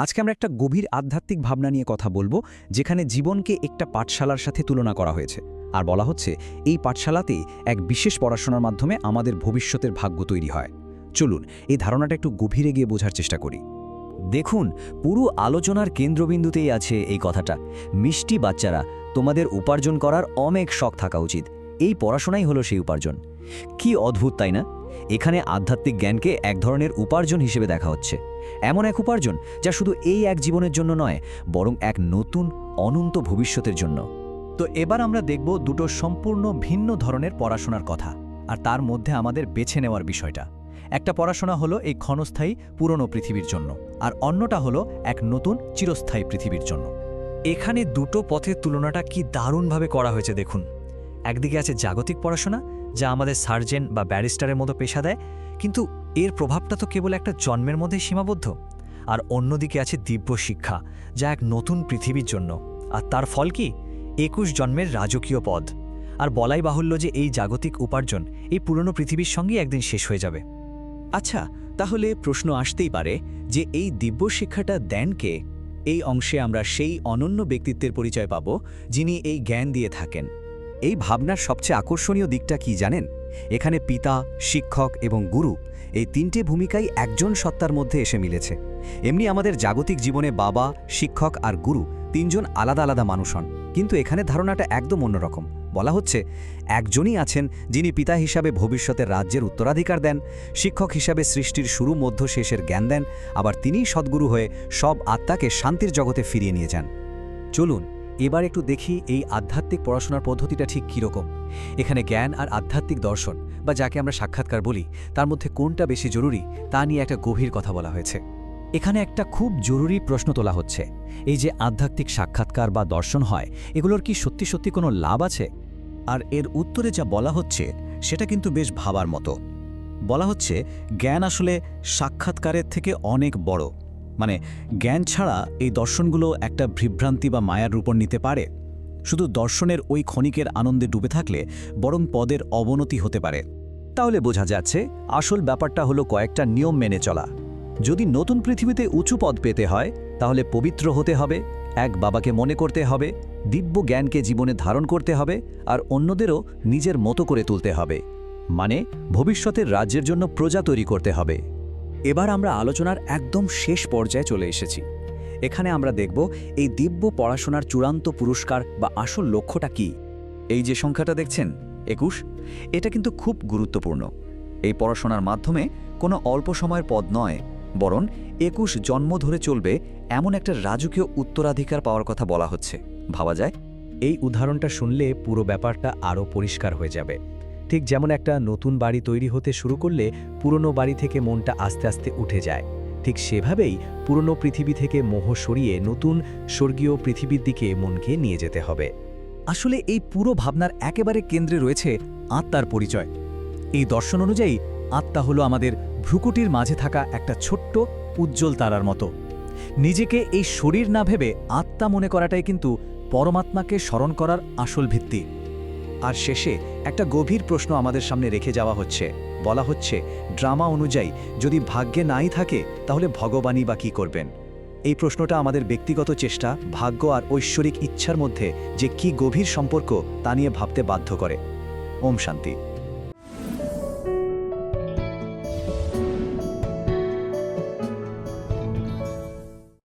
আজকে আমরা একটা গভীর আধ্যাত্মিক ভাবনা নিয়ে কথা বলবো, যেখানে জীবনকে একটা পাঠশালার সাথে তুলনা করা হয়েছে। আর বলা হচ্ছে এই পাঠশালাতেই এক বিশেষ পড়াশোনার মাধ্যমে আমাদের ভবিষ্যতের ভাগ্য তৈরি হয়। চলুন এই ধারণাটা একটু গভীরে গিয়ে বোঝার চেষ্টা করি। দেখুন, পুরো আলোচনার কেন্দ্রবিন্দুতেই আছে এই কথাটা। মিষ্টি বাচ্চারা, তোমাদের উপার্জন করার অনেক শখ থাকা উচিত। এই পড়াশোনাই হলো সেই উপার্জন। কি অদ্ভুত, তাই না? এখানে আধ্যাত্মিক জ্ঞানকে এক ধরনের উপার্জন হিসেবে দেখা হচ্ছে। এমন এক উপার্জন যা শুধু এই এক জীবনের জন্য নয়, বরং এক নতুন অনন্ত ভবিষ্যতের জন্য। তো এবার আমরা দেখব দুটো সম্পূর্ণ ভিন্ন ধরনের পড়াশোনার কথা, আর তার মধ্যে আমাদের বেছে নেওয়ার বিষয়টা। একটা পড়াশোনা হলো এই ক্ষণস্থায়ী পুরনো পৃথিবীর জন্য, আর অন্যটা হলো এক নতুন চিরস্থায়ী পৃথিবীর জন্য। এখানে দুটো পথের তুলনাটা কি দারুণভাবে করা হয়েছে দেখুন। একদিকে আছে জাগতিক পড়াশোনা, যা আমাদের সার্জেন বা ব্যারিস্টারের মতো পেশা দেয়, কিন্তু এর প্রভাবটা তো কেবল একটা জন্মের মধ্যেই সীমাবদ্ধ। আর অন্যদিকে আছে দিব্য শিক্ষা, যা এক নতুন পৃথিবীর জন্য। আর তার ফল কি? 21 জন্মের রাজকীয় পদ। আর বলাই বাহুল্য যে এই জাগতিক উপার্জন এই পুরনো পৃথিবীর সঙ্গেই একদিন শেষ হয়ে যাবে। আচ্ছা, তাহলে প্রশ্ন আসতেই পারে যে এই দিব্য শিক্ষাটা দেন কে? এই অংশে আমরা সেই অনন্য ব্যক্তিত্বের পরিচয় পাব, যিনি এই জ্ঞান দিয়ে থাকেন। এই ভাবনার সবচেয়ে আকর্ষণীয় দিকটা কি জানেন? এখানে পিতা, শিক্ষক এবং গুরু, এই তিনটে ভূমিকাই একজন সত্তার মধ্যে এসে মিলেছে। এমনি আমাদের জাগতিক জীবনে বাবা, শিক্ষক আর গুরু তিনজন আলাদা আলাদা মানুষ হন, কিন্তু এখানে ধারণাটা একদম অন্যরকম। বলা হচ্ছে একজনই আছেন যিনি পিতা হিসাবে ভবিষ্যতের রাজ্যের উত্তরাধিকার দেন, শিক্ষক হিসাবে সৃষ্টির শুরু মধ্য শেষের জ্ঞান দেন, আবার তিনিই সদ্গুরু হয়ে সব আত্মাকে শান্তির জগতে ফিরিয়ে নিয়ে যান। চলুন এবার একটু দেখি এই আধ্যাত্মিক পড়াশোনার পদ্ধতিটা ঠিক কীরকম। এখানে জ্ঞান আর আধ্যাত্মিক দর্শন, বা যাকে আমরা সাক্ষাৎকার বলি, তার মধ্যে কোনটা বেশি জরুরি তা নিয়ে একটা গভীর কথা বলা হয়েছে। এখানে একটা খুব জরুরি প্রশ্ন তোলা হচ্ছে, এই যে আধ্যাত্মিক সাক্ষাৎকার বা দর্শন হয়, এগুলোর কি সত্যি সত্যি কোনো লাভ আছে? আর এর উত্তরে যা বলা হচ্ছে সেটা কিন্তু বেশ ভাবার মতো। বলা হচ্ছে জ্ঞান আসলে সাক্ষাৎকারের থেকে অনেক বড়। মানে জ্ঞান ছাড়া এই দর্শনগুলো একটা বিভ্রান্তি বা মায়ার রূপ নিতে পারে। শুধু দর্শনের ওই ক্ষণিকের আনন্দে ডুবে থাকলে বরং পদের অবনতি হতে পারে। তাহলে বোঝা যাচ্ছে আসল ব্যাপারটা হলো কয়েকটা নিয়ম মেনে চলা। যদি নতুন পৃথিবীতে উঁচু পদ পেতে হয়, তাহলে পবিত্র হতে হবে, এক বাবাকে মনে করতে হবে, দিব্য জ্ঞানকে জীবনে ধারণ করতে হবে, আর অন্যদেরও নিজের মতো করে তুলতে হবে। মানে ভবিষ্যতের রাজ্যের জন্য প্রজা তৈরি করতে হবে। এবার আমরা আলোচনার একদম শেষ পর্যায়ে চলে এসেছি। এখানে আমরা দেখব এই দিব্য পড়াশোনার চূড়ান্ত পুরস্কার বা আসল লক্ষ্যটা কি। এই যে সংখ্যাটা দেখছেন 21, এটা কিন্তু খুব গুরুত্বপূর্ণ। এই পড়াশোনার মাধ্যমে কোনো অল্প সময়ের পদ নয়, বরং 21 জন্ম ধরে চলবে এমন একটা রাজকীয় উত্তরাধিকার পাওয়ার কথা বলা হচ্ছে। ভাবা যায়? এই উদাহরণটা শুনলে পুরো ব্যাপারটা আরও পরিষ্কার হয়ে যাবে। ঠিক যেমন একটা নতুন বাড়ি তৈরি হতে শুরু করলে পুরনো বাড়ি থেকে মনটা আস্তে আস্তে উঠে যায়, ঠিক সেভাবেই পুরনো পৃথিবী থেকে মোহ সরিয়ে নতুন স্বর্গীয় পৃথিবীর দিকে মনকে নিয়ে যেতে হবে। আসলে এই পুরো ভাবনার একেবারে কেন্দ্রে রয়েছে আত্মার পরিচয়। এই দর্শন অনুযায়ী আত্মা হলো আমাদের ভ্রুকুটির মাঝে থাকা একটা ছোট্ট উজ্জ্বল তারার মতো। নিজেকে এই শরীর না ভেবে আত্মা মনে করাটাই কিন্তু পরমাত্মাকে স্মরণ করার আসল ভিত্তি। আর শেষে একটা গভীর প্রশ্ন আমাদের সামনে রেখে যাওয়া হচ্ছে। বলা হচ্ছে ড্রামা অনুযায়ী যদি ভাগ্যে নাই থাকে, তাহলে ভগবানই বা কী করবেন? এই প্রশ্নটা আমাদের ব্যক্তিগত চেষ্টা, ভাগ্য আর ঐশ্বরিক ইচ্ছার মধ্যে যে কি গভীর সম্পর্ক তা নিয়ে ভাবতে বাধ্য করে। ওম শান্তি।